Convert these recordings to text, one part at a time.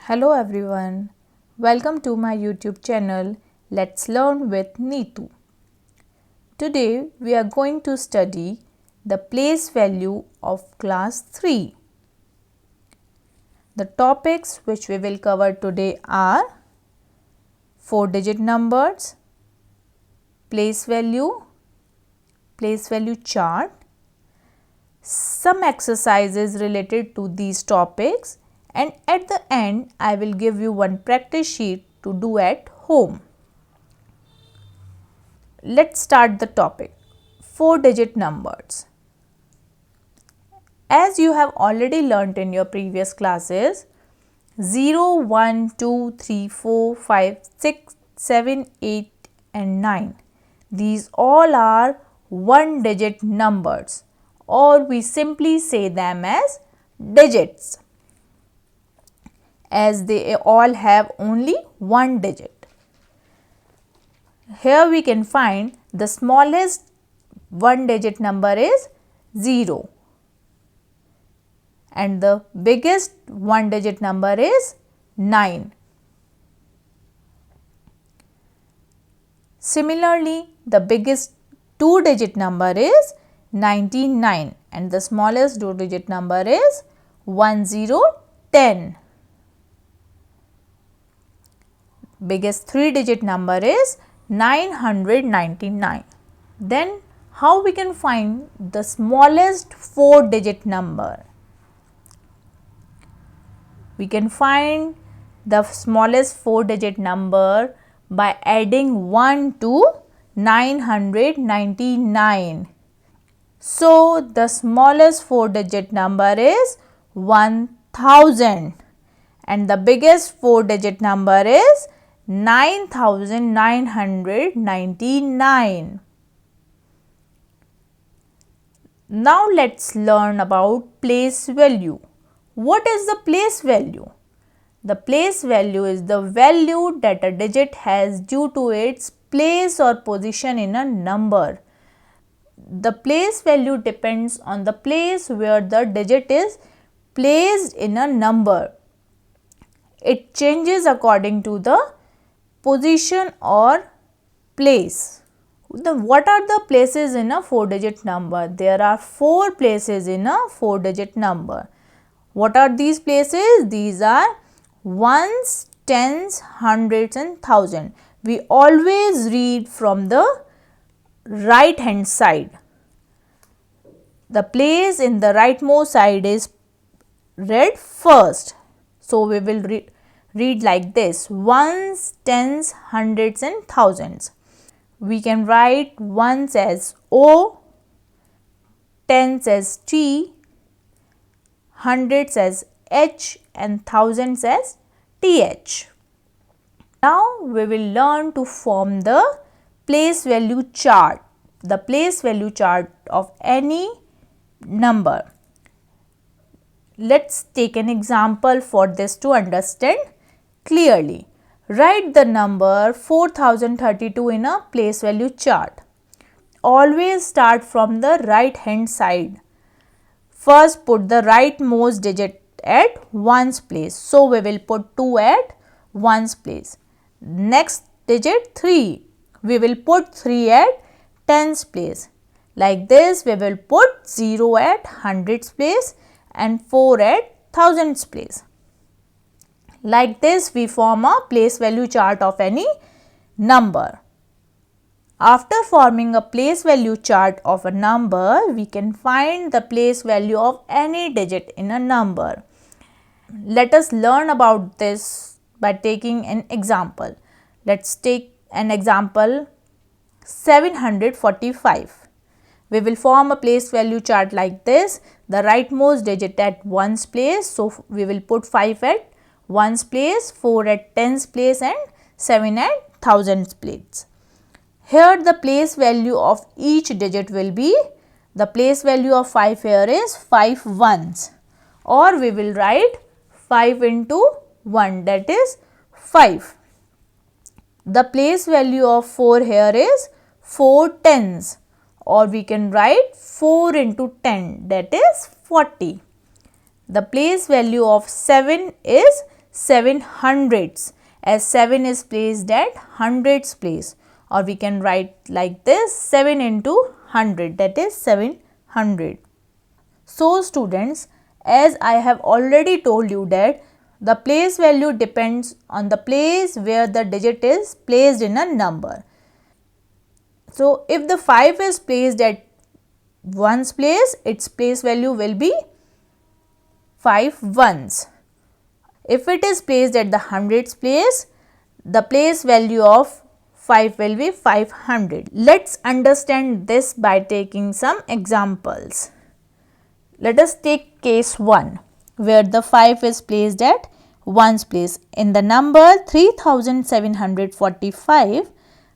Hello everyone, welcome to my YouTube channel. Let's learn with Neetu. Today we are going to study the place value of class 3. The topics which we will cover today are 4-digit numbers, place value chart, some exercises related to these topics, and at the end I will give you one practice sheet to do at home. Let's start the topic. 4-digit numbers. As you have already learnt in your previous classes, 0, 1, 2, 3, 4, 5, 6, 7, 8 and 9. These all are 1-digit numbers, or we simply say them as digits, as they all have only one digit. Here we can find the smallest 1-digit number is 0 and the biggest 1-digit number is 9. Similarly, the biggest 2-digit number is 99 and the smallest 2-digit number is 1010. Biggest 3-digit number is 999. Then how we can find the smallest 4-digit number? We can find the smallest 4-digit number by adding 1 to 999. So the smallest 4-digit number is 1000 and the biggest 4-digit number is 9999. Now let's learn about place value. What is the place value? The place value is the value that a digit has due to its place or position in a number. The place value depends on the place where the digit is placed in a number. It changes according to the position or place. What are the places in a 4-digit number? There are 4 places in a 4-digit number. What are these places? These are ones, tens, hundreds and thousand. We always read from the right hand side. The place in the rightmost side is read first. So we will read like this: ones, tens, hundreds and thousands. We can write ones as O, tens as T, hundreds as H and thousands as TH. Now we will learn to form the place value chart, the place value chart of any number. Let's take an example for this to understand clearly. Write the number 4032 in a place value chart. Always start from the right hand side. First put the rightmost digit at ones place. So we will put 2 at ones place. Next digit 3. We will put 3 at tens place. Like this we will put 0 at hundreds place and 4 at thousands place. Like this we form a place value chart of any number. After forming a place value chart of a number, we can find the place value of any digit in a number. Let us learn about this by taking an example. Let's take an example 745. We will form a place value chart like this. The rightmost digit at ones place, so we will put 5 at ones place, 4 at tens place and 7 at thousands place. Here the place value of each digit will be, the place value of 5 here is 5 ones, or we will write 5 into 1, that is 5. The place value of 4 here is 4 tens, or we can write 4 into 10, that is 40. The place value of 7 is 7 hundredths, as 7 is placed at hundreds place, or we can write like this, 7 into 100, that is 700. So students, as I have already told you that the place value depends on the place where the digit is placed in a number. So if the 5 is placed at ones place, its place value will be 5 ones. If it is placed at the hundreds place, the place value of 5 will be 500. Let's understand this by taking some examples. Let us take case 1, where the 5 is placed at ones place. In the number 3745,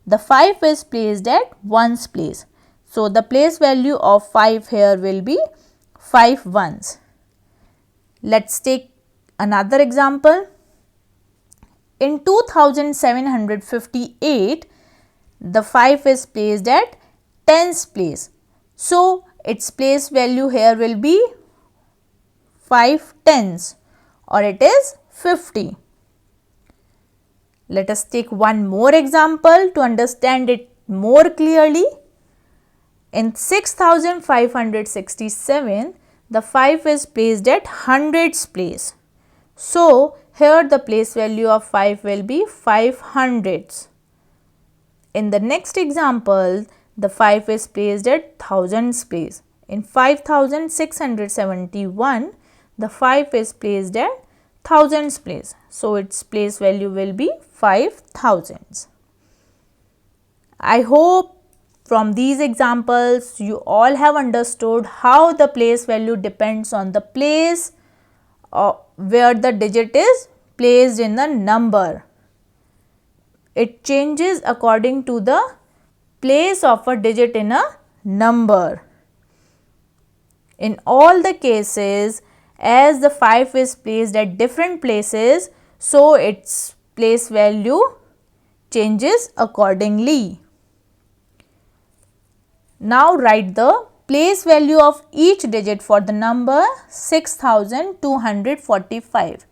the 5 is placed at ones place. So the place value of 5 here will be 5 ones. Let's take another example. In 2758, the 5 is placed at tens place. So its place value here will be 5 tens, or it is 50. Let us take one more example to understand it more clearly. In 6567, the 5 is placed at hundreds place. So here the place value of 5 will be 5 hundredths. In the next example, the 5 is placed at thousands place. In 5671, the 5 is placed at thousands place. So its place value will be 5 thousands. I hope from these examples you all have understood how the place value depends on the place where the digit is placed in the number. It changes according to the place of a digit in a number. In all the cases, as the 5 is placed at different places, so its place value changes accordingly. Now write the place value of each digit for the number 6245.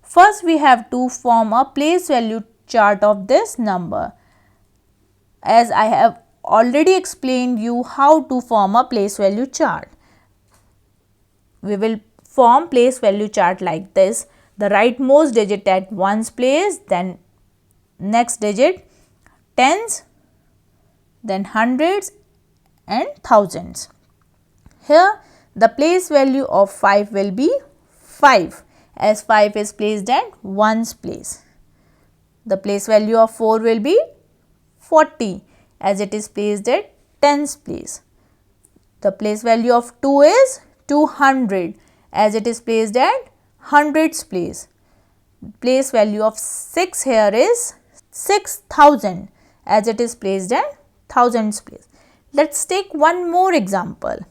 First we have to form a place value chart of this number. As I have already explained you how to form a place value chart. We will form place value chart like this. The rightmost digit at ones place, then next digit tens, then hundreds and thousands. Here the place value of 5 will be 5, as 5 is placed at ones place. The place value of 4 will be 40, as it is placed at tens place. The place value of 2 is 200, as it is placed at hundreds place. Place value of 6 here is 6000, as it is placed at thousands place. Let's take one more example.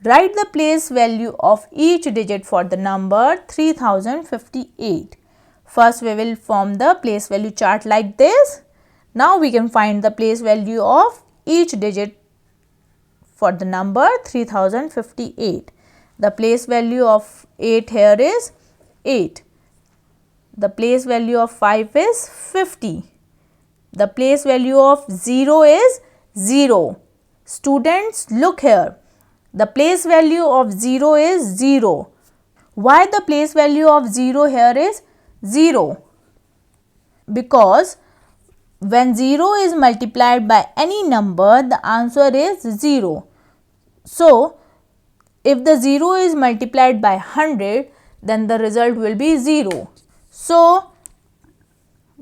Write the place value of each digit for the number 3058. First we will form the place value chart like this. Now we can find the place value of each digit for the number 3058. The place value of 8 here is 8. The place value of 5 is 50. The place value of 0 is 0. Students, look here. The place value of 0 is 0. Why the place value of 0 here is 0? Because when 0 is multiplied by any number, the answer is 0. So, if the 0 is multiplied by 100, then the result will be 0. So,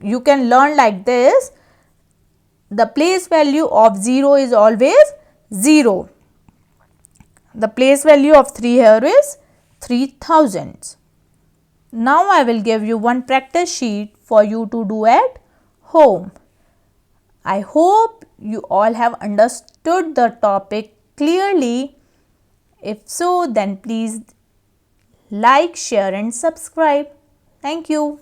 you can learn like this. The place value of 0 is always 0. The place value of 3 here is 3000. Now I will give you one practice sheet for you to do at home. I hope you all have understood the topic clearly. If so, then please like, share and subscribe. Thank you.